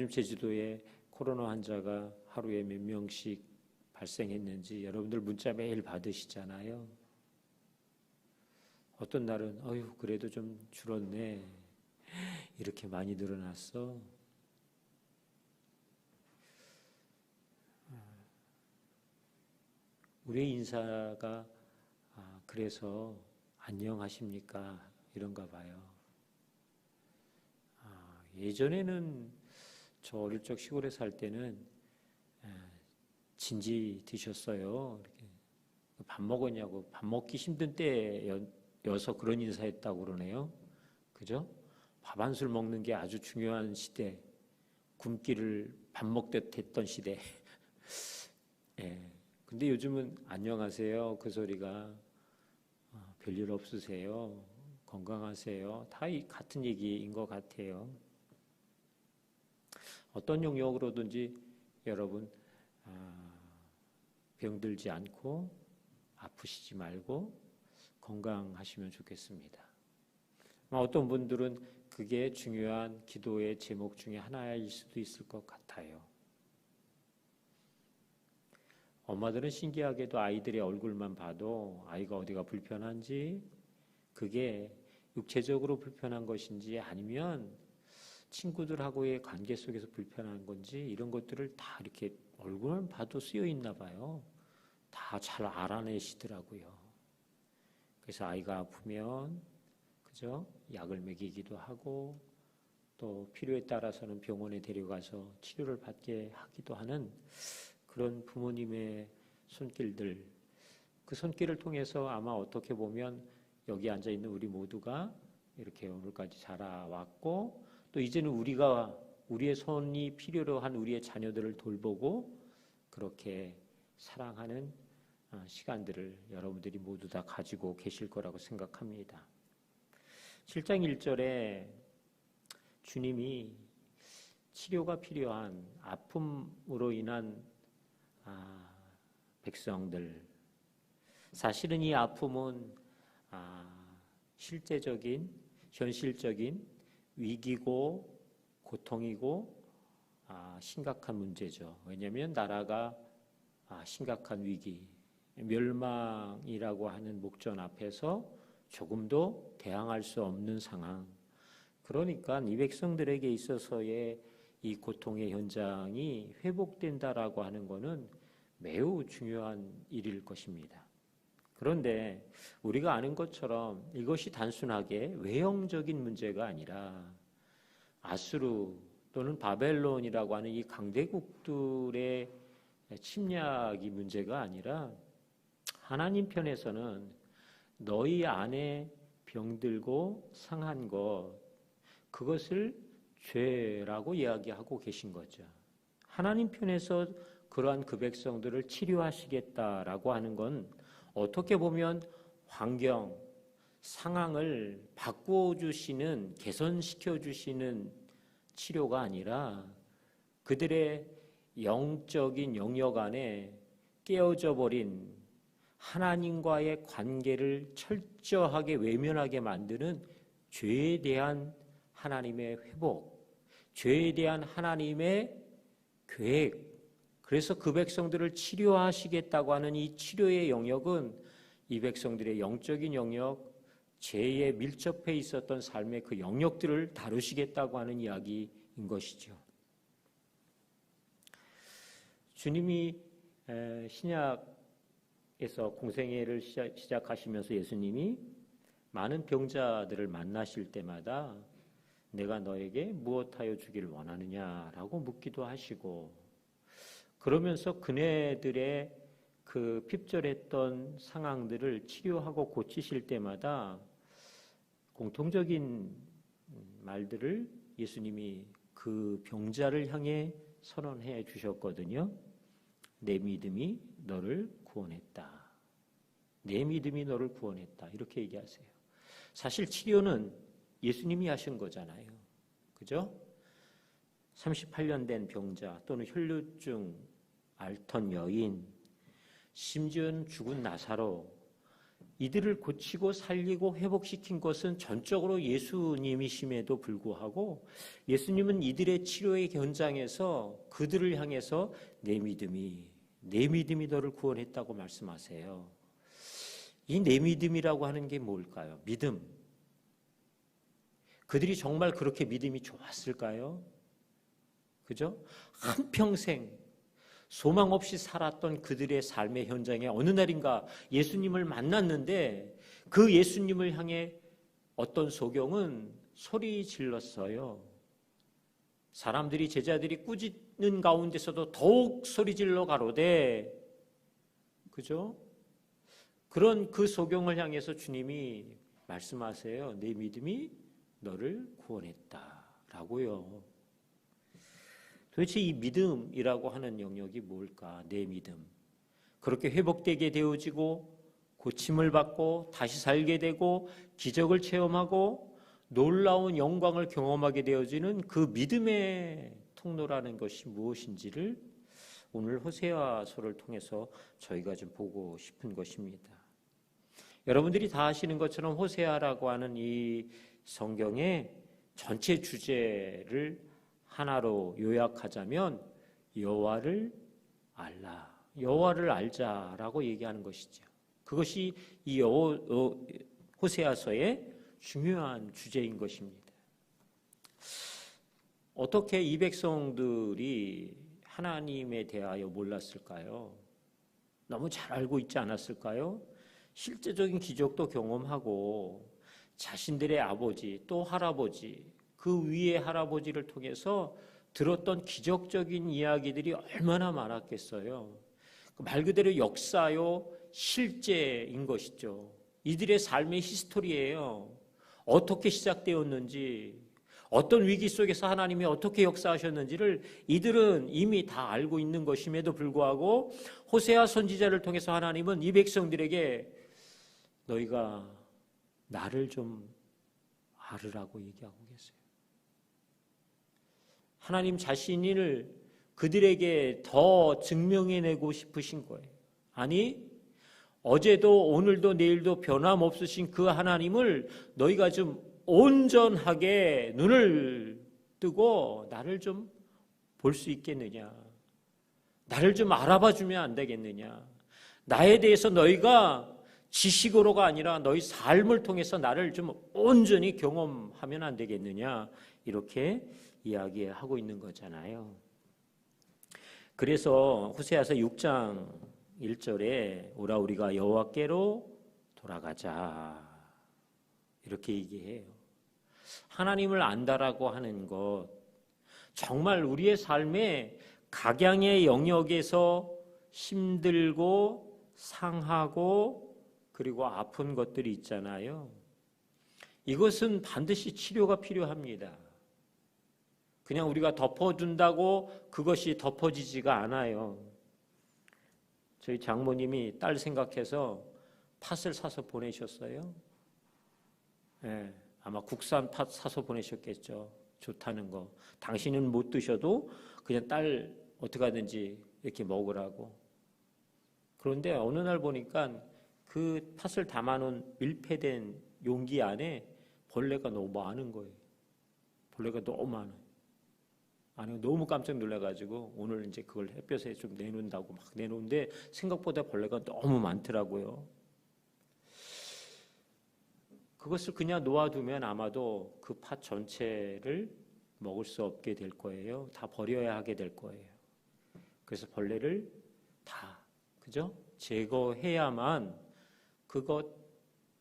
요즘 제주도에 코로나 환자가 하루에 몇 명씩 발생했는지 여러분들 문자 매일 받으시잖아요. 어떤 날은 어휴 그래도 좀 줄었네. 이렇게 많이 늘어났어. 우리의 인사가 그래서 안녕하십니까 이런가 봐요. 예전에는 저 어릴 적 시골에 살 때는 진지 드셨어요. 이렇게 밥 먹었냐고 밥 먹기 힘든 때여서 그런 인사했다고 그러네요. 그죠? 밥 한 술 먹는 게 아주 중요한 시대, 굶기를 밥 먹듯 했던 시대. 예. 근데 요즘은 안녕하세요 그 소리가 별일 없으세요, 건강하세요, 다 같은 얘기인 것 같아요. 어떤 용역으로든지 여러분 병들지 않고 아프시지 말고 건강하시면 좋겠습니다. 어떤 분들은 그게 중요한 기도의 제목 중에 하나일 수도 있을 것 같아요. 엄마들은 신기하게도 아이들의 얼굴만 봐도 아이가 어디가 불편한지, 그게 육체적으로 불편한 것인지 아니면 친구들하고의 관계 속에서 불편한 건지 이런 것들을 다 이렇게 얼굴만 봐도 쓰여 있나 봐요. 다 잘 알아내시더라고요. 그래서 아이가 아프면 그죠? 약을 먹이기도 하고 또 필요에 따라서는 병원에 데려가서 치료를 받게 하기도 하는 그런 부모님의 손길들, 그 손길을 통해서 아마 어떻게 보면 여기 앉아 있는 우리 모두가 이렇게 오늘까지 자라왔고 또 이제는 우리가 우리의 손이 필요로 한 우리의 자녀들을 돌보고 그렇게 사랑하는 시간들을 여러분들이 모두 다 가지고 계실 거라고 생각합니다. 7장 1절에 주님이 치료가 필요한 아픔으로 인한 백성들, 사실은 이 아픔은 실제적인 현실적인 위기고 고통이고 심각한 문제죠. 왜냐하면 나라가 심각한 위기, 멸망이라고 하는 목전 앞에서 조금도 대항할 수 없는 상황. 그러니까 이 백성들에게 있어서의 이 고통의 현장이 회복된다라고 하는 것은 매우 중요한 일일 것입니다. 그런데 우리가 아는 것처럼 이것이 단순하게 외형적인 문제가 아니라 아수르 또는 바벨론이라고 하는 이 강대국들의 침략이 문제가 아니라 하나님 편에서는 너희 안에 병들고 상한 것, 그것을 죄라고 이야기하고 계신 거죠. 하나님 편에서 그러한 그 백성들을 치료하시겠다라고 하는 건 어떻게 보면 환경, 상황을 바꿔주시는, 개선시켜주시는 치료가 아니라 그들의 영적인 영역 안에 깨어져 버린 하나님과의 관계를 철저하게 외면하게 만드는 죄에 대한 하나님의 회복, 죄에 대한 하나님의 계획, 그래서 그 백성들을 치료하시겠다고 하는 이 치료의 영역은 이 백성들의 영적인 영역, 죄에 밀접해 있었던 삶의 그 영역들을 다루시겠다고 하는 이야기인 것이죠. 주님이 신약에서 공생애를 시작하시면서 예수님이 많은 병자들을 만나실 때마다 내가 너에게 무엇하여 주기를 원하느냐라고 묻기도 하시고, 그러면서 그네들의 그 핍절했던 상황들을 치료하고 고치실 때마다 공통적인 말들을 예수님이 그 병자를 향해 선언해 주셨거든요. 내 믿음이 너를 구원했다. 내 믿음이 너를 구원했다. 이렇게 얘기하세요. 사실 치료는 예수님이 하신 거잖아요. 그죠? 38년 된 병자 또는 혈루증 앓던 여인, 심지어는 죽은 나사로, 이들을 고치고 살리고 회복시킨 것은 전적으로 예수님이심에도 불구하고 예수님은 이들의 치료의 현장에서 그들을 향해서 내 믿음이 너를 구원했다고 말씀하세요. 이 내 믿음이라고 하는 게 뭘까요? 믿음. 그들이 정말 그렇게 믿음이 좋았을까요? 그죠? 한평생 소망 없이 살았던 그들의 삶의 현장에 어느 날인가 예수님을 만났는데 그 예수님을 향해 어떤 소경은 소리 질렀어요. 사람들이 제자들이 꾸짖는 가운데서도 더욱 소리 질러 가로되, 그죠? 그런 그 소경을 향해서 주님이 말씀하세요. 내 믿음이 너를 구원했다라고요. 도대체 이 믿음이라고 하는 영역이 뭘까? 내 믿음. 그렇게 회복되게 되어지고 고침을 받고 다시 살게 되고 기적을 체험하고 놀라운 영광을 경험하게 되어지는 그 믿음의 통로라는 것이 무엇인지를 오늘 호세아서를 통해서 저희가 좀 보고 싶은 것입니다. 여러분들이 다 아시는 것처럼 호세아라고 하는 이 성경의 전체 주제를 하나로 요약하자면 여호와를 알라, 여호와를 알자라고 얘기하는 것이죠. 그것이 이 호세아서의 중요한 주제인 것입니다. 어떻게 이 백성들이 하나님에 대하여 몰랐을까요? 너무 잘 알고 있지 않았을까요? 실제적인 기적도 경험하고 자신들의 아버지 또 할아버지 그 위의 할아버지를 통해서 들었던 기적적인 이야기들이 얼마나 많았겠어요. 말 그대로 역사요, 실제인 것이죠. 이들의 삶의 히스토리예요. 어떻게 시작되었는지, 어떤 위기 속에서 하나님이 어떻게 역사하셨는지를 이들은 이미 다 알고 있는 것임에도 불구하고 호세아 선지자를 통해서 하나님은 이 백성들에게 너희가 나를 좀 알으라고 얘기하고 계세요. 하나님 자신을 그들에게 더 증명해내고 싶으신 거예요. 아니, 어제도 오늘도 내일도 변함없으신 그 하나님을 너희가 좀 온전하게 눈을 뜨고 나를 좀 볼 수 있겠느냐. 나를 좀 알아봐 주면 안 되겠느냐. 나에 대해서 너희가 지식으로가 아니라 너희 삶을 통해서 나를 좀 온전히 경험하면 안 되겠느냐. 이렇게 이야기하고 있는 거잖아요. 그래서 호세아서 6장 1절에 오라 우리가 여호와께로 돌아가자 이렇게 얘기해요. 하나님을 안다라고 하는 것, 정말 우리의 삶에 각양의 영역에서 힘들고 상하고 그리고 아픈 것들이 있잖아요. 이것은 반드시 치료가 필요합니다. 그냥 우리가 덮어준다고 그것이 덮어지지가 않아요. 저희 장모님이 딸 생각해서 팥을 사서 보내셨어요. 네, 아마 국산 팥 사서 보내셨겠죠. 좋다는 거. 당신은 못 드셔도 그냥 딸 어떻게 하든지 이렇게 먹으라고. 그런데 어느 날 보니까 그 팥을 담아놓은 밀폐된 용기 안에 벌레가 너무 많은 거예요. 벌레가 너무 많아요. 아니, 너무 깜짝 놀라가지고 오늘 이제 그걸 햇볕에 좀 내놓는다고 막 내놓는데 생각보다 벌레가 너무 많더라고요. 그것을 그냥 놓아두면 아마도 그 팥 전체를 먹을 수 없게 될 거예요. 다 버려야 하게 될 거예요. 그래서 벌레를 다, 그죠? 제거해야만 그것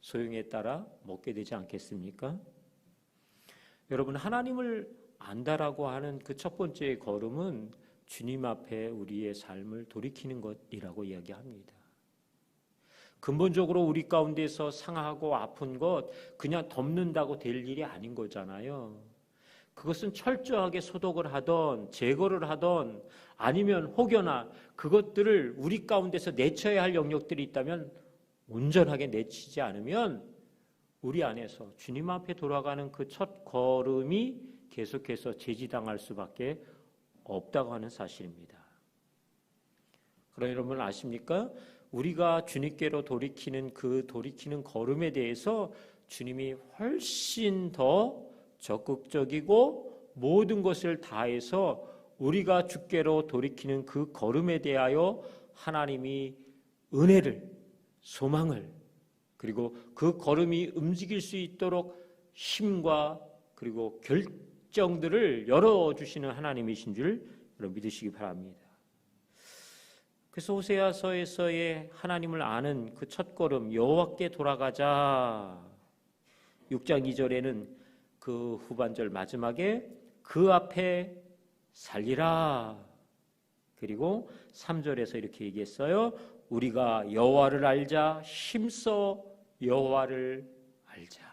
소용에 따라 먹게 되지 않겠습니까? 여러분, 하나님을 안다라고 하는 그 첫 번째 걸음은 주님 앞에 우리의 삶을 돌이키는 것이라고 이야기합니다. 근본적으로 우리 가운데서 상하고 아픈 것 그냥 덮는다고 될 일이 아닌 거잖아요. 그것은 철저하게 소독을 하던 제거를 하던 아니면 혹여나 그것들을 우리 가운데서 내쳐야 할 영역들이 있다면 온전하게 내치지 않으면 우리 안에서 주님 앞에 돌아가는 그 첫 걸음이 계속해서 제지당할 수밖에 없다고 하는 사실입니다. 그럼 여러분 아십니까? 우리가 주님께로 돌이키는 그 돌이키는 걸음에 대해서 주님이 훨씬 더 적극적이고 모든 것을 다해서 우리가 주께로 돌이키는 그 걸음에 대하여 하나님이 은혜를, 소망을, 그리고 그 걸음이 움직일 수 있도록 힘과 그리고 결정들을 열어주시는 하나님이신 줄 여러분 믿으시기 바랍니다. 그래서 호세아서에서의 하나님을 아는 그 첫걸음, 여호와께 돌아가자. 6장 2절에는 그 후반절 마지막에 그 앞에 살리라. 그리고 3절에서 이렇게 얘기했어요. 우리가 여호와를 알자. 힘써 여호와를 알자.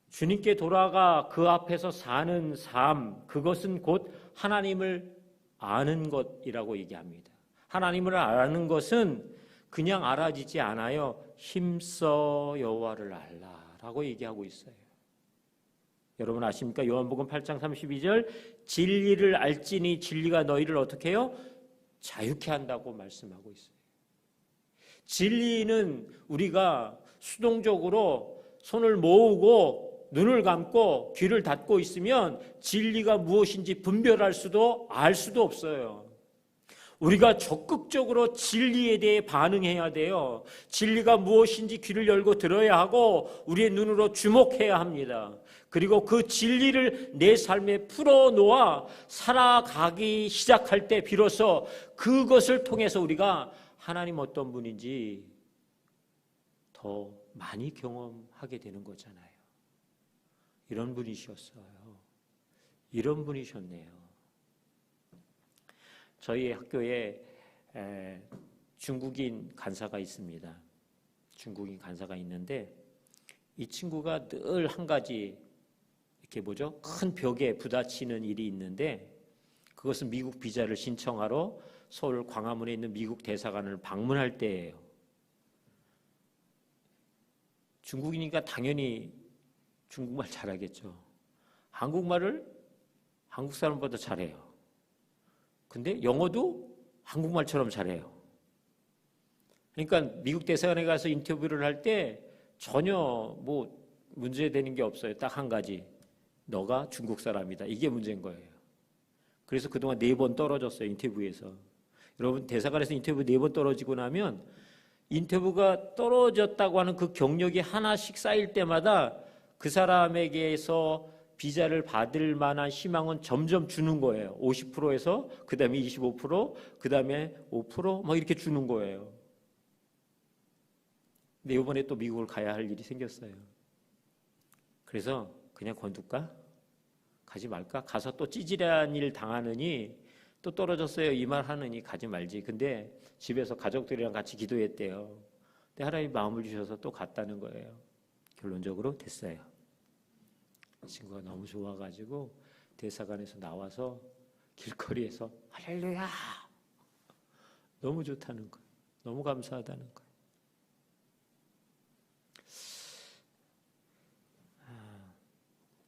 주님께 돌아가 그 앞에서 사는 삶, 그것은 곧 하나님을 아는 것이라고 얘기합니다. 하나님을 아는 것은 그냥 알아지지 않아요. 힘써 여호와를 알라라고 얘기하고 있어요. 여러분 아십니까? 요한복음 8장 32절 진리를 알지니 진리가 너희를 어떻게 해요? 자유케 한다고 말씀하고 있어요. 진리는 우리가 수동적으로 손을 모으고 눈을 감고 귀를 닫고 있으면 진리가 무엇인지 분별할 수도 알 수도 없어요. 우리가 적극적으로 진리에 대해 반응해야 돼요. 진리가 무엇인지 귀를 열고 들어야 하고 우리의 눈으로 주목해야 합니다. 그리고 그 진리를 내 삶에 풀어놓아 살아가기 시작할 때 비로소 그것을 통해서 우리가 하나님 어떤 분인지 더 많이 경험하게 되는 거잖아요. 이런 분이셨어요. 이런 분이셨네요. 저희 학교에 중국인 간사가 있습니다. 중국인 간사가 있는데 이 친구가 늘 한 가지 이렇게 큰 벽에 부딪히는 일이 있는데 그것은 미국 비자를 신청하러 서울 광화문에 있는 미국 대사관을 방문할 때예요. 중국이니까 당연히 중국말 잘하겠죠. 한국말을 한국 사람보다 잘해요. 근데 영어도 한국말처럼 잘해요. 그러니까 미국 대사관에 가서 인터뷰를 할 때 전혀 문제되는 게 없어요. 딱 한 가지. 너가 중국 사람이다. 이게 문제인 거예요. 그래서 그동안 4번 떨어졌어요. 인터뷰에서. 여러분 대사관에서 인터뷰 4번 떨어지고 나면 인터뷰가 떨어졌다고 하는 그 경력이 하나씩 쌓일 때마다 그 사람에게서 비자를 받을 만한 희망은 점점 주는 거예요. 50%에서 그 다음에 25%, 그 다음에 5% 이렇게 주는 거예요. 근데 이번에 또 미국을 가야 할 일이 생겼어요. 그래서 그냥 관둘까? 가지 말까? 가서 또 찌질한 일 당하느니 또 떨어졌어요. 이 말 하느니 가지 말지. 근데 집에서 가족들이랑 같이 기도했대요. 근데 하나님 마음을 주셔서 또 갔다는 거예요. 결론적으로 됐어요. 친구가 너무 좋아가지고 대사관에서 나와서 길거리에서 할렐루야 너무 좋다는 거예요. 너무 감사하다는 거예요.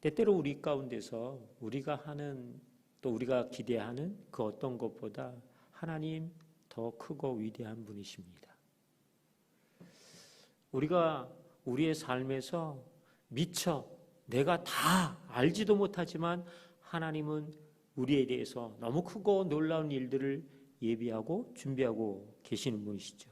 때때로 우리 가운데서 우리가 하는 또 우리가 기대하는 그 어떤 것보다 하나님 더 크고 위대한 분이십니다. 우리가 우리의 삶에서 미처 내가 다 알지도 못하지만 하나님은 우리에 대해서 너무 크고 놀라운 일들을 예비하고 준비하고 계시는 분이시죠.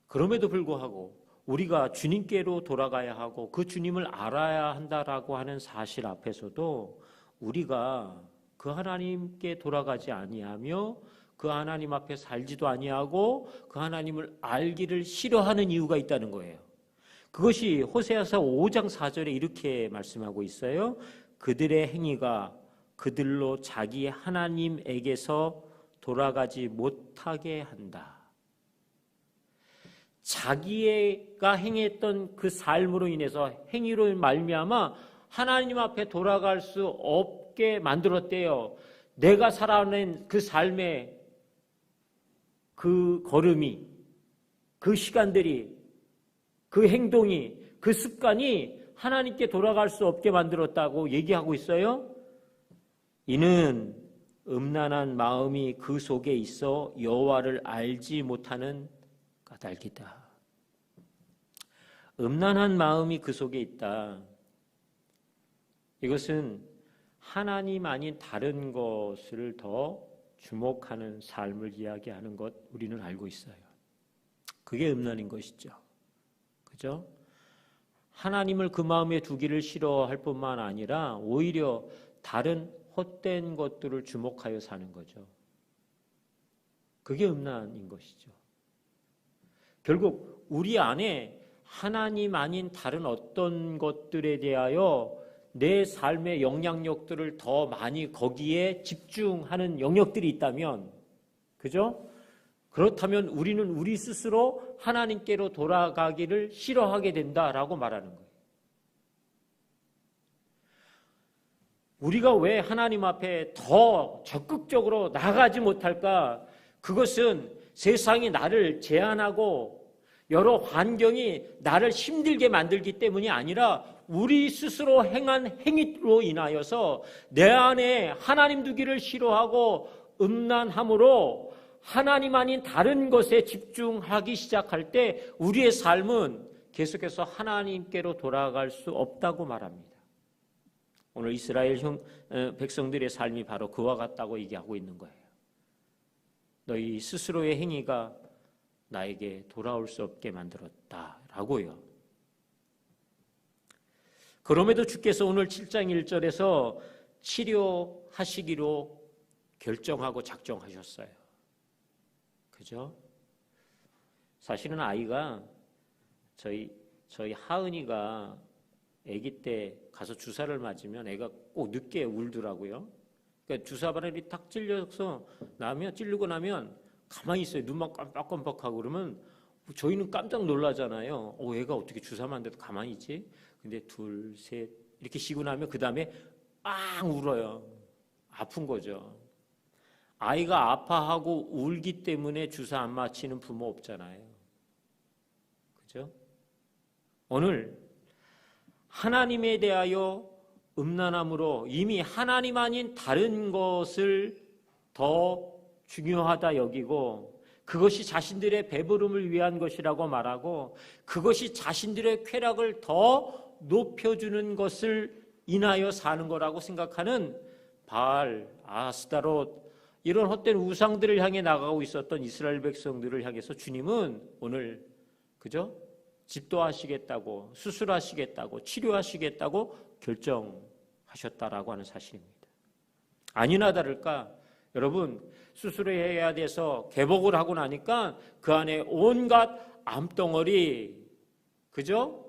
그럼에도 불구하고 우리가 주님께로 돌아가야 하고 그 주님을 알아야 한다라고 하는 사실 앞에서도 우리가 그 하나님께 돌아가지 아니하며 그 하나님 앞에 살지도 아니하고 그 하나님을 알기를 싫어하는 이유가 있다는 거예요. 그것이 호세아서 5장 4절에 이렇게 말씀하고 있어요. 그들의 행위가 그들로 자기 하나님에게서 돌아가지 못하게 한다. 자기가 행했던 그 삶으로 인해서 행위로 말미암아 하나님 앞에 돌아갈 수 없게 만들었대요. 내가 살아낸 그 삶의 그 걸음이, 그 시간들이, 그 행동이, 그 습관이 하나님께 돌아갈 수 없게 만들었다고 얘기하고 있어요. 이는 음란한 마음이 그 속에 있어 여호와를 알지 못하는 까닭이다. 음란한 마음이 그 속에 있다. 이것은 하나님 아닌 다른 것을 더 주목하는 삶을 이야기하는 것 우리는 알고 있어요. 그게 음란인 것이죠. 그죠? 하나님을 그 마음에 두기를 싫어할 뿐만 아니라 오히려 다른 헛된 것들을 주목하여 사는 거죠. 그게 음란인 것이죠. 결국 우리 안에 하나님 아닌 다른 어떤 것들에 대하여 내 삶의 영향력들을 더 많이 거기에 집중하는 영역들이 있다면, 그죠? 그렇다면 우리는 우리 스스로 하나님께로 돌아가기를 싫어하게 된다라고 말하는 거예요. 우리가 왜 하나님 앞에 더 적극적으로 나가지 못할까? 그것은 세상이 나를 제한하고 여러 환경이 나를 힘들게 만들기 때문이 아니라 우리 스스로 행한 행위로 인하여서 내 안에 하나님 두기를 싫어하고 음란함으로 하나님 아닌 다른 것에 집중하기 시작할 때 우리의 삶은 계속해서 하나님께로 돌아갈 수 없다고 말합니다. 오늘 이스라엘 백성들의 삶이 바로 그와 같다고 얘기하고 있는 거예요. 너희 스스로의 행위가 나에게 돌아올 수 없게 만들었다라고요. 그럼에도 주께서 오늘 7장 1절에서 치료하시기로 결정하고 작정하셨어요. 그죠? 사실은 아이가 저희 하은이가 아기 때 가서 주사를 맞으면 애가 꼭 늦게 울더라고요. 그러니까 주사 바늘이 탁 찔리고 나면 가만히 있어요. 눈만 깜빡깜빡하고 그러면 저희는 깜짝 놀라잖아요. 애가 어떻게 주사 맞는데도 가만히 있지? 근데 둘, 셋 이렇게 쉬고 나면 그 다음에 앙 울어요. 아픈 거죠. 아이가 아파하고 울기 때문에 주사 안 맞히는 부모 없잖아요. 그죠? 오늘 하나님에 대하여 음란함으로 이미 하나님 아닌 다른 것을 더 중요하다 여기고 그것이 자신들의 배부름을 위한 것이라고 말하고 그것이 자신들의 쾌락을 더 높여주는 것을 인하여 사는 거라고 생각하는 바알, 아스타롯 이런 헛된 우상들을 향해 나가고 있었던 이스라엘 백성들을 향해서 주님은 오늘 그죠? 집도하시겠다고 수술하시겠다고 치료하시겠다고 결정하셨다라고 하는 사실입니다. 아니나 다를까 여러분 수술을 해야 돼서 개복을 하고 나니까 그 안에 온갖 암덩어리 그죠?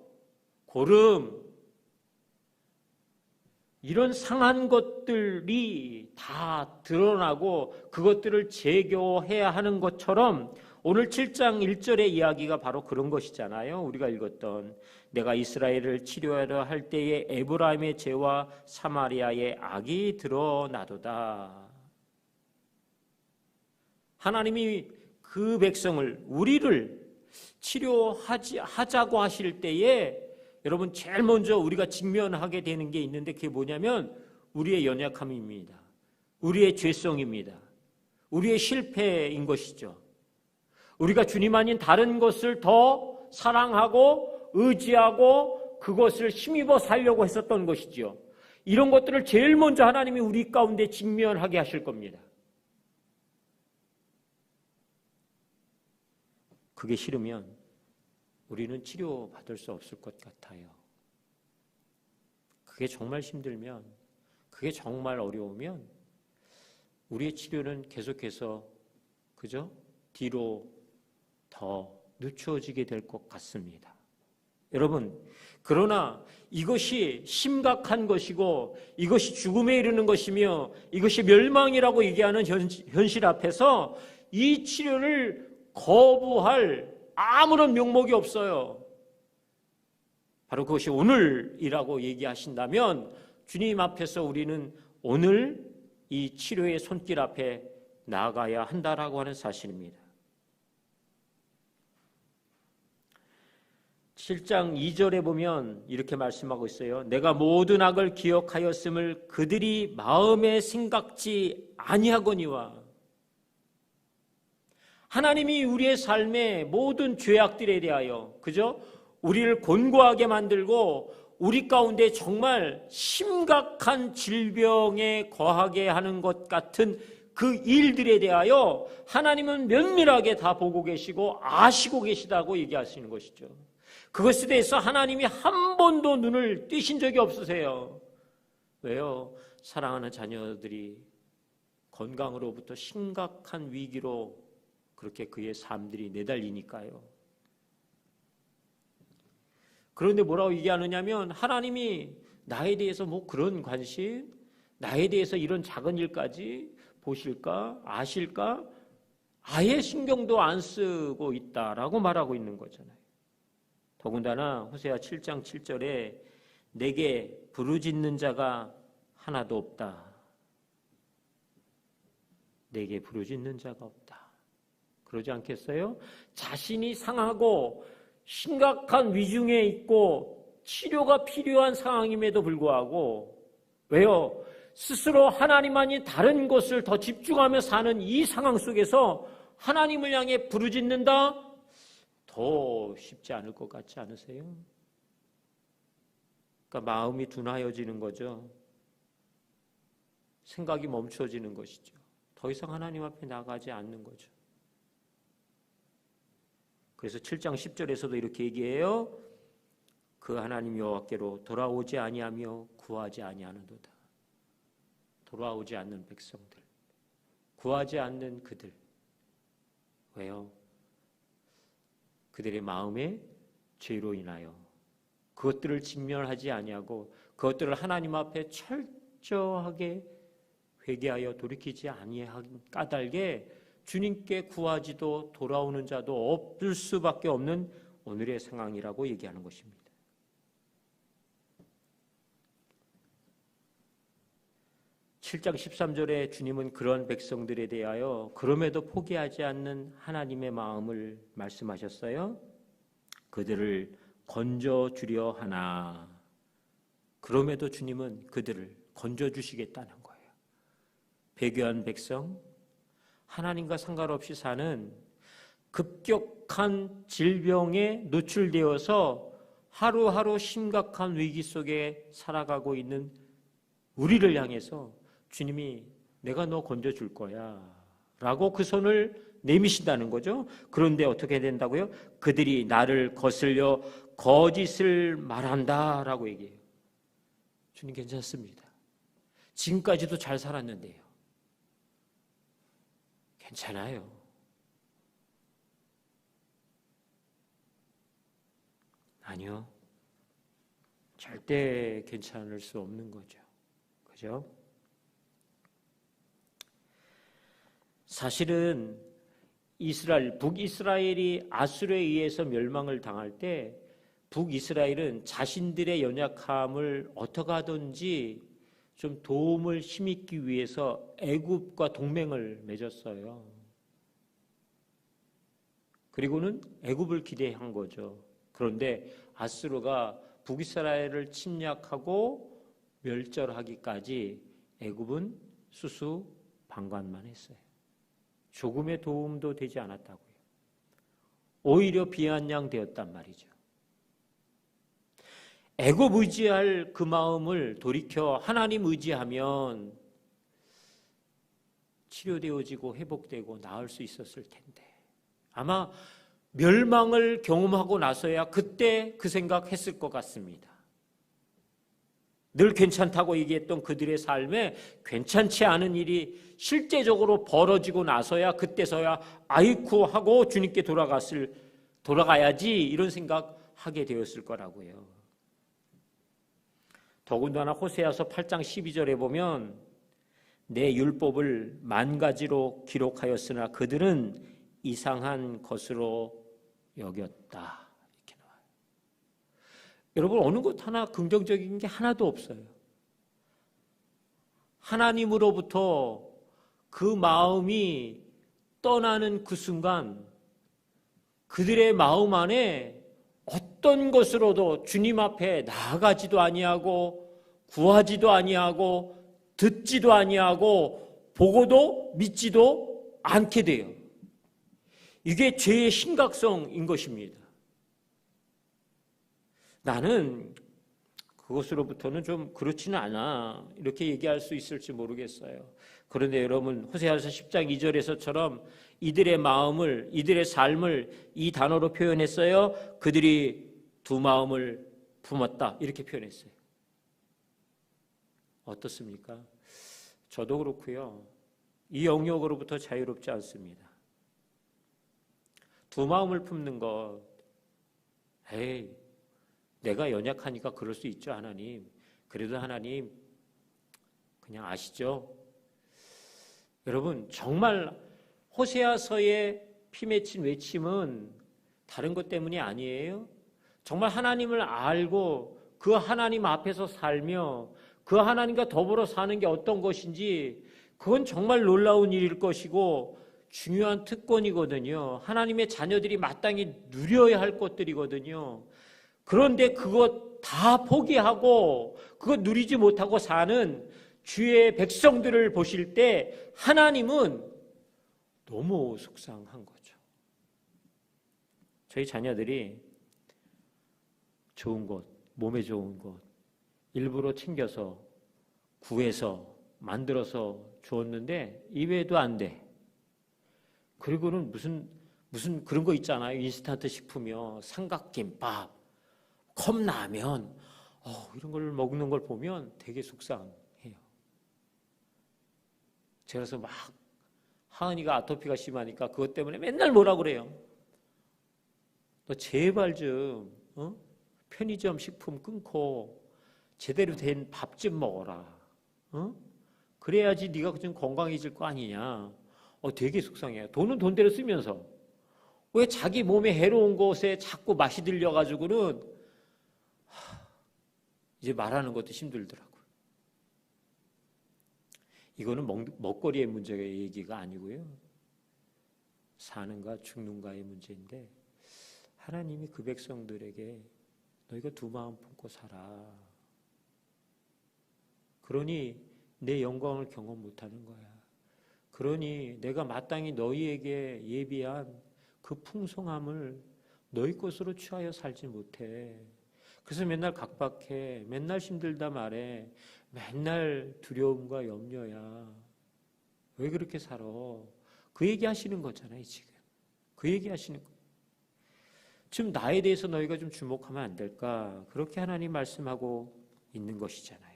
고름 이런 상한 것들이 다 드러나고 그것들을 제거해야 하는 것처럼 오늘 7장 1절의 이야기가 바로 그런 것이잖아요. 우리가 읽었던 내가 이스라엘을 치료하려 할 때에 에브라임의 죄와 사마리아의 악이 드러나도다. 하나님이 그 백성을 우리를 치료하자고 하실 때에 여러분 제일 먼저 우리가 직면하게 되는 게 있는데 그게 뭐냐면 우리의 연약함입니다. 우리의 죄성입니다. 우리의 실패인 것이죠. 우리가 주님 아닌 다른 것을 더 사랑하고 의지하고 그것을 힘입어 살려고 했었던 것이죠. 이런 것들을 제일 먼저 하나님이 우리 가운데 직면하게 하실 겁니다. 그게 싫으면 우리는 치료받을 수 없을 것 같아요. 그게 정말 힘들면, 그게 정말 어려우면 우리의 치료는 계속해서 그죠? 뒤로 더 늦춰지게 될 것 같습니다. 여러분, 그러나 이것이 심각한 것이고 이것이 죽음에 이르는 것이며 이것이 멸망이라고 얘기하는 현실 앞에서 이 치료를 거부할 아무런 명목이 없어요. 바로 그것이 오늘이라고 얘기하신다면 주님 앞에서 우리는 오늘 이 치료의 손길 앞에 나아가야 한다라고 하는 사실입니다. 7장 2절에 보면 이렇게 말씀하고 있어요. 내가 모든 악을 기억하였음을 그들이 마음에 생각지 아니하거니와. 하나님이 우리의 삶의 모든 죄악들에 대하여, 그죠? 우리를 곤고하게 만들고 우리 가운데 정말 심각한 질병에 거하게 하는 것 같은 그 일들에 대하여 하나님은 면밀하게 다 보고 계시고 아시고 계시다고 얘기하시는 것이죠. 그것에 대해서 하나님이 한 번도 눈을 띄신 적이 없으세요. 왜요? 사랑하는 자녀들이 건강으로부터 심각한 위기로 그렇게 그의 삶들이 내달리니까요. 그런데 뭐라고 얘기하느냐면 하나님이 나에 대해서 뭐 그런 관심, 나에 대해서 이런 작은 일까지 보실까? 아실까? 아예 신경도 안 쓰고 있다라고 말하고 있는 거잖아요. 더군다나 호세아 7장 7절에 내게 부르짖는 자가 하나도 없다. 내게 부르짖는 자가 없다. 그러지 않겠어요? 자신이 상하고 심각한 위중에 있고 치료가 필요한 상황임에도 불구하고 왜요? 스스로 하나님만이 다른 것을 더 집중하며 사는 이 상황 속에서 하나님을 향해 부르짖는다? 더 쉽지 않을 것 같지 않으세요? 그러니까 마음이 둔하여지는 거죠. 생각이 멈춰지는 것이죠. 더 이상 하나님 앞에 나가지 않는 거죠. 그래서 7장 10절에서도 이렇게 얘기해요. 그 하나님 여호와께로 돌아오지 아니하며 구하지 아니하는도다. 돌아오지 않는 백성들, 구하지 않는 그들. 왜요? 그들의 마음의 죄로 인하여 그것들을 직면하지 아니하고 그것들을 하나님 앞에 철저하게 회개하여 돌이키지 아니한 까닭에 주님께 구하지도 돌아오는 자도 없을 수밖에 없는 오늘의 상황이라고 얘기하는 것입니다. (7장 13절에) 주님은 그런 백성들에 대하여 그럼에도 포기하지 않는 하나님의 마음을 말씀하셨어요. 그들을 건져주려 하나. 그럼에도 주님은 그들을 건져주시겠다는 거예요. 배교한 백성, 하나님과 상관없이 사는 급격한 질병에 노출되어서 하루하루 심각한 위기 속에 살아가고 있는 우리를 향해서 주님이 내가 너 건져줄 거야 라고 그 손을 내미신다는 거죠. 그런데 어떻게 된다고요? 그들이 나를 거슬려 거짓을 말한다 라고 얘기해요. 주님 괜찮습니다. 지금까지도 잘 살았는데요. 괜찮아요. 아니요. 절대 괜찮을 수 없는 거죠. 그죠? 사실은 북이스라엘이 아수르에 의해서 멸망을 당할 때 북이스라엘은 자신들의 연약함을 어떻게 하든지 좀 도움을 힘입기 위해서 애굽과 동맹을 맺었어요. 그리고는 애굽을 기대한 거죠. 그런데 아수르가 북이스라엘을 침략하고 멸절하기까지 애굽은 수수방관만 했어요. 조금의 도움도 되지 않았다고요. 오히려 비아냥되었단 말이죠. 애굽 의지할 그 마음을 돌이켜 하나님 의지하면 치료되어지고 회복되고 나을 수 있었을 텐데 아마 멸망을 경험하고 나서야 그때 그 생각했을 것 같습니다. 늘 괜찮다고 얘기했던 그들의 삶에 괜찮지 않은 일이 실제적으로 벌어지고 나서야 그때서야 아이쿠 하고 주님께 돌아가야지 이런 생각하게 되었을 거라고요. 더군다나 호세아서 8장 12절에 보면 내 율법을 만 가지로 기록하였으나 그들은 이상한 것으로 여겼다. 이렇게 나와요. 여러분 어느 것 하나 긍정적인 게 하나도 없어요. 하나님으로부터 그 마음이 떠나는 그 순간 그들의 마음 안에 어떤 것으로도 주님 앞에 나아가지도 아니하고 구하지도 아니하고 듣지도 아니하고 보고도 믿지도 않게 돼요. 이게 죄의 심각성인 것입니다. 나는 그것으로부터는 좀 그렇지는 않아, 이렇게 얘기할 수 있을지 모르겠어요. 그런데 여러분, 호세아서 10장 2절에서처럼 이들의 마음을, 이들의 삶을 이 단어로 표현했어요. 그들이 두 마음을 품었다, 이렇게 표현했어요. 어떻습니까? 저도 그렇고요. 이 영역으로부터 자유롭지 않습니다. 두 마음을 품는 것, 에이, 내가 연약하니까 그럴 수 있죠, 하나님. 그래도 하나님 그냥 아시죠? 여러분, 정말 호세아서의 피 맺힌 외침은 다른 것 때문이 아니에요. 정말 하나님을 알고 그 하나님 앞에서 살며 그 하나님과 더불어 사는 게 어떤 것인지, 그건 정말 놀라운 일일 것이고 중요한 특권이거든요. 하나님의 자녀들이 마땅히 누려야 할 것들이거든요. 그런데 그것 다 포기하고 그것 누리지 못하고 사는 주의 백성들을 보실 때 하나님은 너무 속상한 거죠. 저희 자녀들이 좋은 것, 몸에 좋은 것 일부러 챙겨서 구해서 만들어서 주었는데 이외에도 안 돼. 그리고는 무슨 그런 거 있잖아요. 인스턴트 식품이요, 삼각김밥, 컵라면, 이런 걸 먹는 걸 보면 되게 속상해요. 그래서 막 하은이가 아토피가 심하니까 그것 때문에 맨날 뭐라 그래요. 너 제발 좀 편의점 식품 끊고 제대로 된 밥 좀 먹어라. 그래야지 네가 좀 건강해질 거 아니냐. 되게 속상해요. 돈은 돈대로 쓰면서 왜 자기 몸에 해로운 것에 자꾸 맛이 들려가지고는 이제 말하는 것도 힘들더라고요. 이거는 먹거리의 문제가 얘기가 아니고요. 사는가 죽는가의 문제인데 하나님이 그 백성들에게 너희가 두 마음 품고 살아. 그러니 내 영광을 경험 못하는 거야. 그러니 내가 마땅히 너희에게 예비한 그 풍성함을 너희 것으로 취하여 살지 못해. 그래서 맨날 각박해, 맨날 힘들다 말해, 맨날 두려움과 염려야. 왜 그렇게 살아? 그 얘기 하시는 거잖아요, 지금. 그 얘기 하시는 거예요. 지금 나에 대해서 너희가 좀 주목하면 안 될까? 그렇게 하나님 말씀하고 있는 것이잖아요.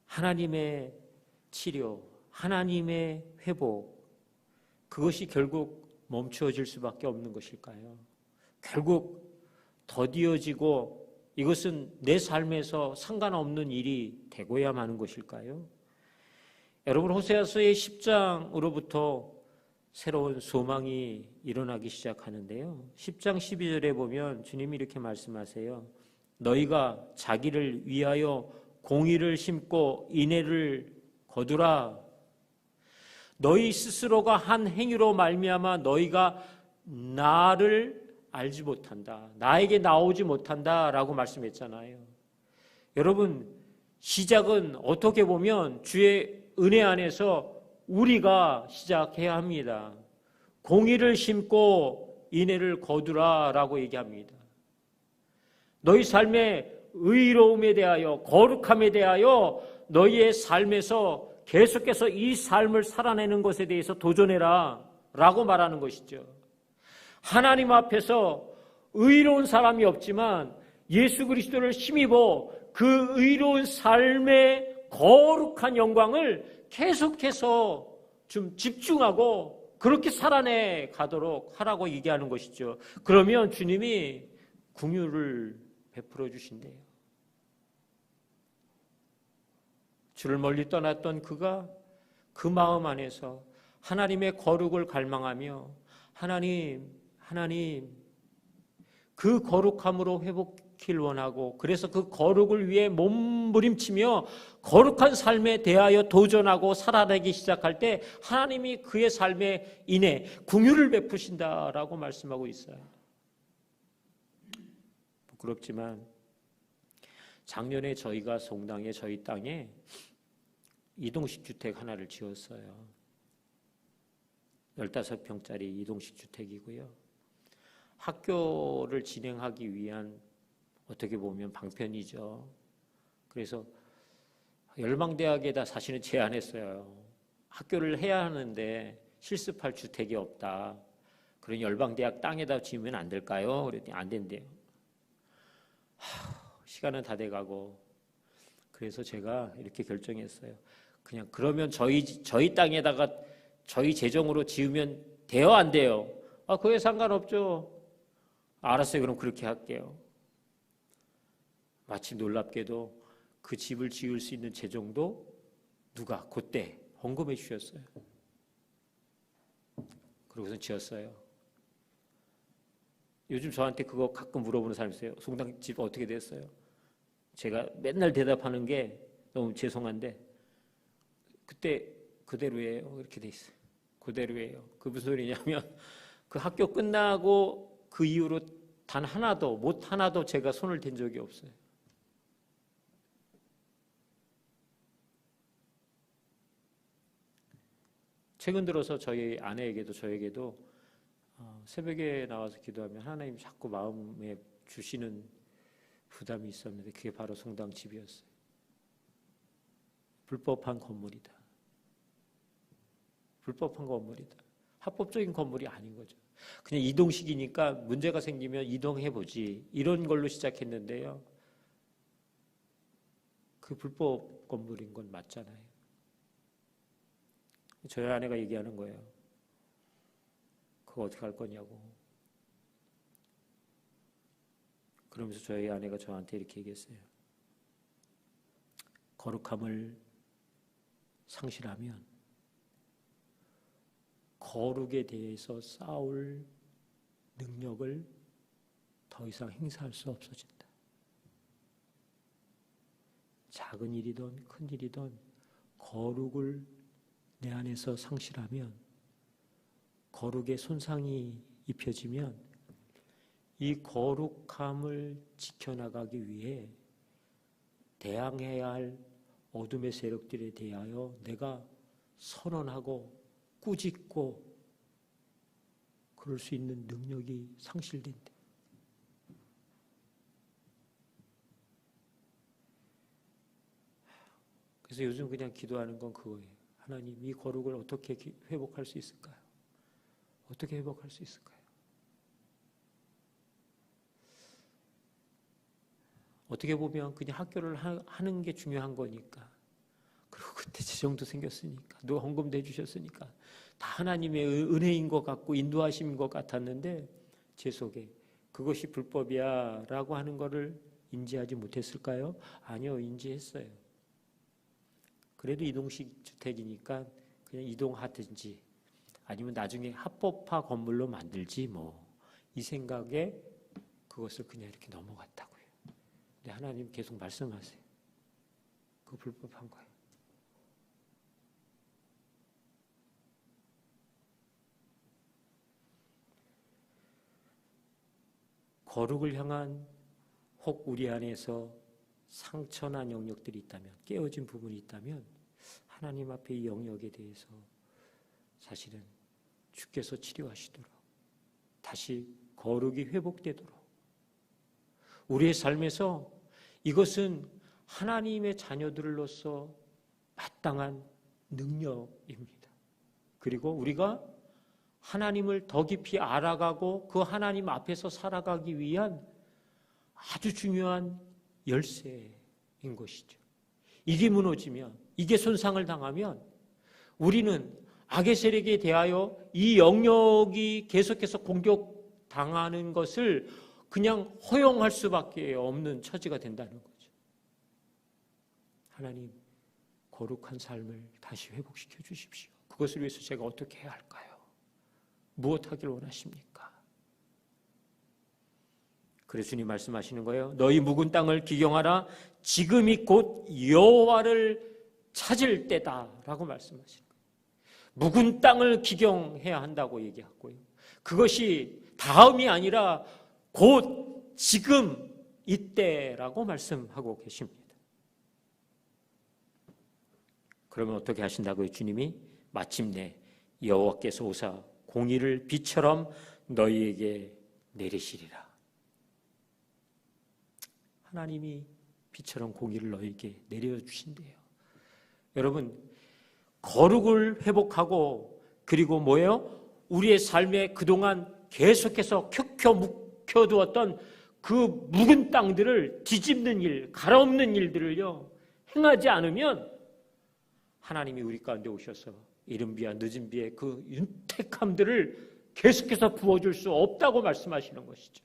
하나님의 치료, 하나님의 회복, 그것이 결국 멈추어질 수밖에 없는 것일까요? 결국 더디어지고 이것은 내 삶에서 상관없는 일이 되고야 마는 것일까요? 여러분, 호세아서의 10장으로부터 새로운 소망이 일어나기 시작하는데요. 10장 12절에 보면 주님이 이렇게 말씀하세요. 너희가 자기를 위하여 공의를 심고 인애를 거두라. 너희 스스로가 한 행위로 말미암아 너희가 나를 알지 못한다. 나에게 나오지 못한다 라고 말씀했잖아요. 여러분, 시작은 어떻게 보면 주의 은혜 안에서 우리가 시작해야 합니다. 공의를 심고 인애를 거두라 라고 얘기합니다. 너희 삶의 의로움에 대하여, 거룩함에 대하여 너희의 삶에서 계속해서 이 삶을 살아내는 것에 대해서 도전해라 라고 말하는 것이죠. 하나님 앞에서 의로운 사람이 없지만 예수 그리스도를 힘입어 그 의로운 삶의 거룩한 영광을 계속해서 좀 집중하고 그렇게 살아내 가도록 하라고 얘기하는 것이죠. 그러면 주님이 긍휼을 베풀어 주신대요. 주를 멀리 떠났던 그가 그 마음 안에서 하나님의 거룩을 갈망하며 하나님 그 거룩함으로 거룩하길 원하고 그래서 그 거룩을 위해 몸부림치며 거룩한 삶에 대하여 도전하고 살아내기 시작할 때 하나님이 그의 삶에 인해 긍휼을 베푸신다라고 말씀하고 있어요. 부끄럽지만 작년에 저희가 송당에 저희 땅에 이동식 주택 하나를 지었어요. 15평짜리 이동식 주택이고요. 학교를 진행하기 위한 어떻게 보면 방편이죠. 그래서 열방대학에다 사실은 제안했어요. 학교를 해야 하는데 실습할 주택이 없다. 그런 열방대학 땅에다 지으면 안 될까요? 그랬더니 안 된대요. 시간은 다 돼가고 그래서 제가 이렇게 결정했어요. 그냥 그러면 저희 땅에다가 저희 재정으로 지으면 돼요, 안 돼요? 그게 상관없죠. 알았어요. 그럼 그렇게 할게요. 마침 놀랍게도 그 집을 지을 수 있는 재정도 누가 그때 헌금해 주셨어요. 그러고서 지었어요. 요즘 저한테 그거 가끔 물어보는 사람이 있어요. 송당 집 어떻게 됐어요? 제가 맨날 대답하는 게 너무 죄송한데 그때 그대로예요. 이렇게 돼 있어요. 그대로예요. 그 무슨 소리냐면 그 학교 끝나고 그 이후로 단 하나도 못 하나도 제가 손을 댄 적이 없어요. 최근 들어서 저희 아내에게도 저에게도 새벽에 나와서 기도하면 하나님 자꾸 마음에 주시는 부담이 있었는데 그게 바로 송당 집이었어요. 불법한 건물이다. 불법한 건물이다. 합법적인 건물이 아닌 거죠. 그냥 이동식이니까 문제가 생기면 이동해보지 이런 걸로 시작했는데요. 그 불법 건물인 건 맞잖아요. 저희 아내가 얘기하는 거예요. 그거 어떻게 할 거냐고. 그러면서 저희 아내가 저한테 이렇게 얘기했어요. 거룩함을 상실하면 거룩에 대해서 싸울 능력을 더 이상 행사할 수 없어진다. 작은 일이든 큰 일이든 거룩을 내 안에서 상실하면 거룩에 손상이 입혀지면 이 거룩함을 지켜나가기 위해 대항해야 할 어둠의 세력들에 대하여 내가 선언하고 꾸짖고 그럴 수 있는 능력이 상실된대. 그래서 요즘 그냥 기도하는 건 그거예요. 하나님, 이 거룩을 어떻게 회복할 수 있을까요? 어떻게 회복할 수 있을까요? 어떻게 보면 그냥 학교를 하는 게 중요한 거니까. 그리고 그때 재정도 생겼으니까, 누가 헌금도 해주셨으니까 다 하나님의 은혜인 것 같고 인도하심인 것 같았는데 제 속에 그것이 불법이야 라고 하는 거를 인지하지 못했을까요? 아니요, 인지했어요. 그래도 이동식 주택이니까 그냥 이동하든지 아니면 나중에 합법화 건물로 만들지 뭐 이 생각에 그것을 그냥 이렇게 넘어갔다고요. 근데 하나님 계속 말씀하세요. 그거 불법한 거예요. 거룩을 향한 혹 우리 안에서 상처난 영역들이 있다면, 깨어진 부분이 있다면 하나님 앞에 이 영역에 대해서 사실은 주께서 치료하시도록 다시 거룩이 회복되도록 우리의 삶에서 이것은 하나님의 자녀들로서 마땅한 능력입니다. 그리고 우리가 하나님을 더 깊이 알아가고 그 하나님 앞에서 살아가기 위한 아주 중요한 열쇠인 것이죠. 이게 무너지면, 이게 손상을 당하면 우리는 악의 세력에 대하여 이 영역이 계속해서 공격당하는 것을 그냥 허용할 수밖에 없는 처지가 된다는 거죠. 하나님, 거룩한 삶을 다시 회복시켜 주십시오. 그것을 위해서 제가 어떻게 해야 할까요? 무엇 하길 원하십니까? 그래서 주님 말씀하시는 거예요. 너희 묵은 땅을 기경하라. 지금이 곧 여호와를 찾을 때다라고 말씀하시는 거예요. 묵은 땅을 기경해야 한다고 얘기하고요. 그것이 다음이 아니라 곧 지금 이때라고 말씀하고 계십니다. 그러면 어떻게 하신다고요? 주님이 마침내 여호와께서 오사 공의를 비처럼 너희에게 내리시리라. 하나님이 비처럼 공의를 너희에게 내려주신대요. 여러분, 거룩을 회복하고 그리고 뭐예요? 우리의 삶에 그동안 계속해서 묵혀두었던 그 묵은 땅들을 뒤집는 일, 갈아엎는 일들을요 행하지 않으면 하나님이 우리 가운데 오셔서 이른 비와 늦은 비의 그 윤택함들을 계속해서 부어줄 수 없다고 말씀하시는 것이죠.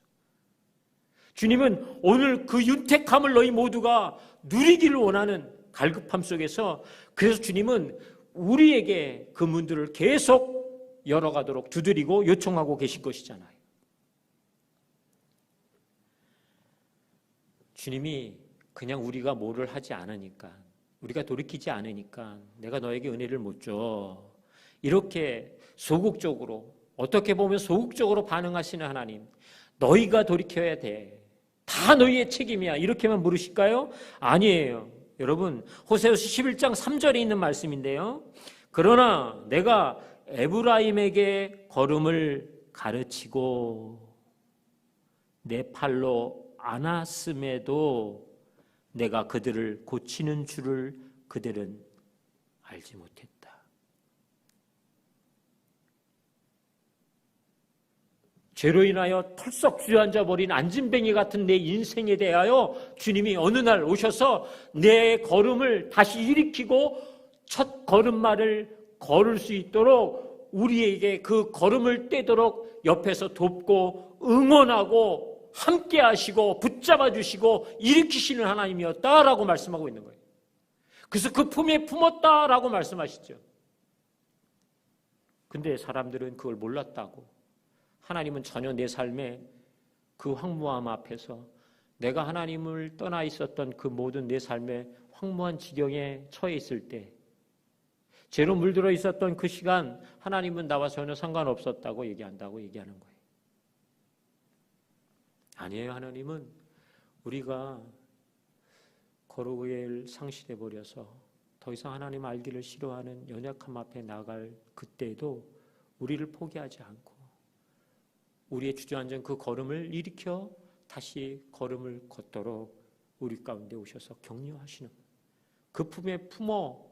주님은 오늘 그 윤택함을 너희 모두가 누리기를 원하는 갈급함 속에서, 그래서 주님은 우리에게 그 문들을 계속 열어가도록 두드리고 요청하고 계신 것이잖아요. 주님이 그냥 우리가 뭐를 하지 않으니까, 우리가 돌이키지 않으니까 내가 너에게 은혜를 못 줘, 이렇게 소극적으로, 어떻게 보면 소극적으로 반응하시는 하나님, 너희가 돌이켜야 돼, 다 너희의 책임이야, 이렇게만 물으실까요? 아니에요. 여러분, 호세아서 11장 3절에 있는 말씀인데요, 그러나 내가 에브라임에게 걸음을 가르치고 내 팔로 안았음에도 내가 그들을 고치는 줄을 그들은 알지 못했다. 죄로 인하여 털썩 주저앉아 버린 안진뱅이 같은 내 인생에 대하여 주님이 어느 날 오셔서 내 걸음을 다시 일으키고 첫 걸음마를 걸을 수 있도록 우리에게 그 걸음을 떼도록 옆에서 돕고 응원하고 함께 하시고 붙잡아 주시고 일으키시는 하나님이었다라고 말씀하고 있는 거예요. 그래서 그 품에 품었다라고 말씀하시죠. 근데 사람들은 그걸 몰랐다고. 하나님은 전혀 내 삶에 그 황무함 앞에서, 내가 하나님을 떠나 있었던 그 모든 내 삶의 황무한 지경에 처해 있을 때, 죄로 물들어 있었던 그 시간, 하나님은 나와 전혀 상관없었다고 얘기한다고 얘기하는 거예요. 아니에요. 하나님은 우리가 거룩을 상실해 버려서 더 이상 하나님 알기를 싫어하는 연약함 앞에 나갈 그때에도 우리를 포기하지 않고 우리의 주저앉은 그 걸음을 일으켜 다시 걸음을 걷도록 우리 가운데 오셔서 격려하시는, 그 품에 품어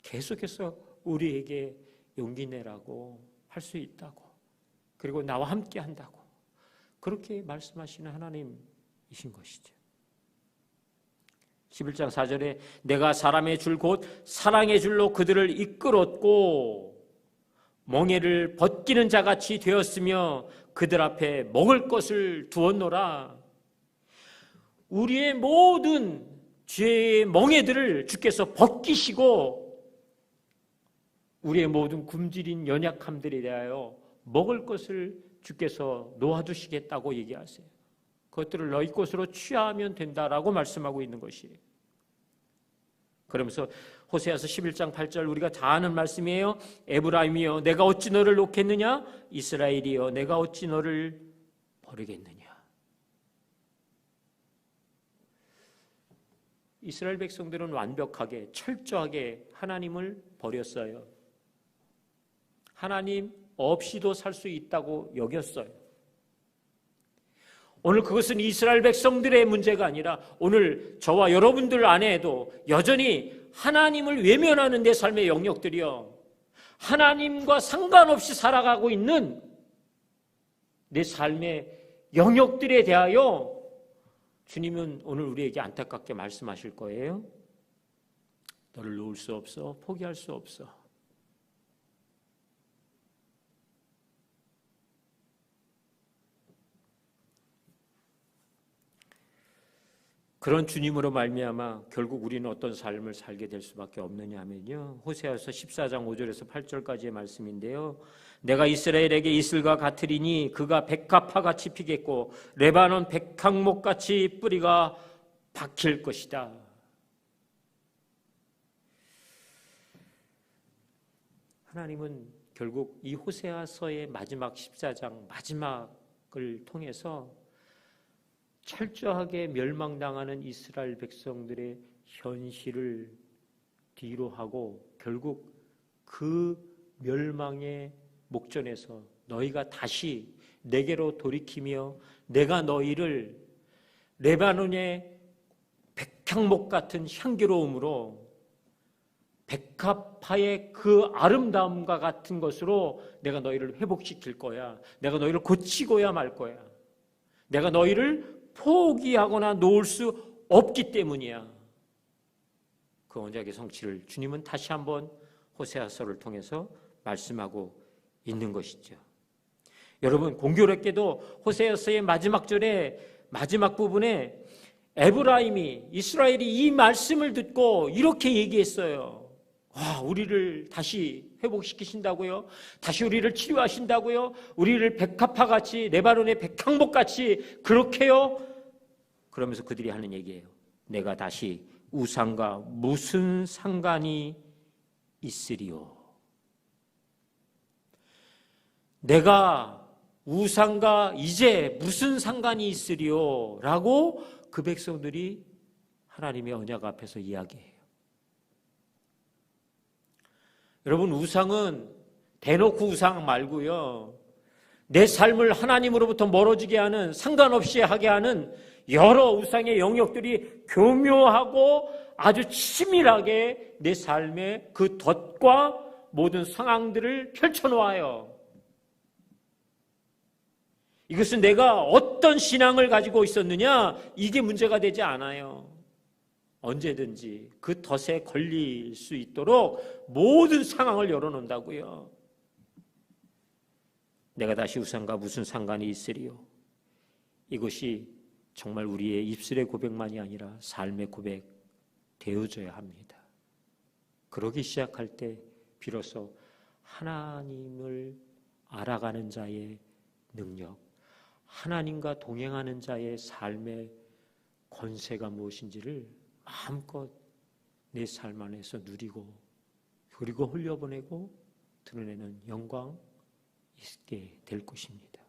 계속해서 우리에게 용기 내라고 할 수 있다고, 그리고 나와 함께 한다고, 그렇게 말씀하시는 하나님이신 것이죠. 11장 4절에 내가 사람의 줄 곧 사랑의 줄로 그들을 이끌었고 멍에를 벗기는 자같이 되었으며 그들 앞에 먹을 것을 두었노라. 우리의 모든 죄의 멍에들을 주께서 벗기시고 우리의 모든 굶주린 연약함들에 대하여 먹을 것을 주께서 놓아두시겠다고 얘기하세요. 그것들을 너희 것으로 취하면 된다라고 말씀하고 있는 것이에요. 그러면서 호세아서 11장 8절 우리가 다 아는 말씀이에요. 에브라임이여 내가 어찌 너를 놓겠느냐, 이스라엘이여 내가 어찌 너를 버리겠느냐. 이스라엘 백성들은 완벽하게 철저하게 하나님을 버렸어요. 하나님 없이도 살 수 있다고 여겼어요. 오늘 그것은 이스라엘 백성들의 문제가 아니라 오늘 저와 여러분들 안에도 여전히 하나님을 외면하는 내 삶의 영역들이요, 하나님과 상관없이 살아가고 있는 내 삶의 영역들에 대하여 주님은 오늘 우리에게 안타깝게 말씀하실 거예요. 너를 놓을 수 없어, 포기할 수 없어. 그런 주님으로 말미암아 결국 우리는 어떤 삶을 살게 될 수밖에 없느냐 하면요, 호세아서 14장 5절에서 8절까지의 말씀인데요, 내가 이스라엘에게 이슬과 같으리니 그가 백합화같이 피겠고 레바논 백향목같이 뿌리가 박힐 것이다. 하나님은 결국 이 호세아서의 마지막 14장 마지막을 통해서 철저하게 멸망당하는 이스라엘 백성들의 현실을 뒤로 하고 결국 그 멸망의 목전에서 너희가 다시 내게로 돌이키며 내가 너희를 레바논의 백향목 같은 향기로움으로 백합화의 그 아름다움과 같은 것으로 내가 너희를 회복시킬 거야. 내가 너희를 고치고야 말 거야. 내가 너희를 포기하거나 놓을 수 없기 때문이야. 그 언약의 성취를 주님은 다시 한번 호세아서를 통해서 말씀하고 있는 것이죠. 여러분, 공교롭게도 호세아서의 마지막 절에 마지막 부분에 에브라임이, 이스라엘이 이 말씀을 듣고 이렇게 얘기했어요. 와, 우리를 다시 회복시키신다고요? 다시 우리를 치료하신다고요? 우리를 백합화같이, 레바논의 백향목같이 그렇게요? 그러면서 그들이 하는 얘기예요. 내가 다시 우상과 무슨 상관이 있으리요? 내가 우상과 이제 무슨 상관이 있으리요? 라고 그 백성들이 하나님의 언약 앞에서 이야기해요. 여러분, 우상은 대놓고 우상 말고요, 내 삶을 하나님으로부터 멀어지게 하는, 상관없이 하게 하는 여러 우상의 영역들이 교묘하고 아주 치밀하게 내 삶의 그 덫과 모든 상황들을 펼쳐놓아요. 이것은 내가 어떤 신앙을 가지고 있었느냐, 이게 문제가 되지 않아요. 언제든지 그 덫에 걸릴 수 있도록 모든 상황을 열어놓는다고요. 내가 다시 우상과 무슨 상관이 있으리요? 이것이 정말 우리의 입술의 고백만이 아니라 삶의 고백 되어져야 합니다. 그러기 시작할 때 비로소 하나님을 알아가는 자의 능력, 하나님과 동행하는 자의 삶의 권세가 무엇인지를 마음껏 내 삶 안에서 누리고 그리고 흘려보내고 드러내는 영광 있게 될 것입니다.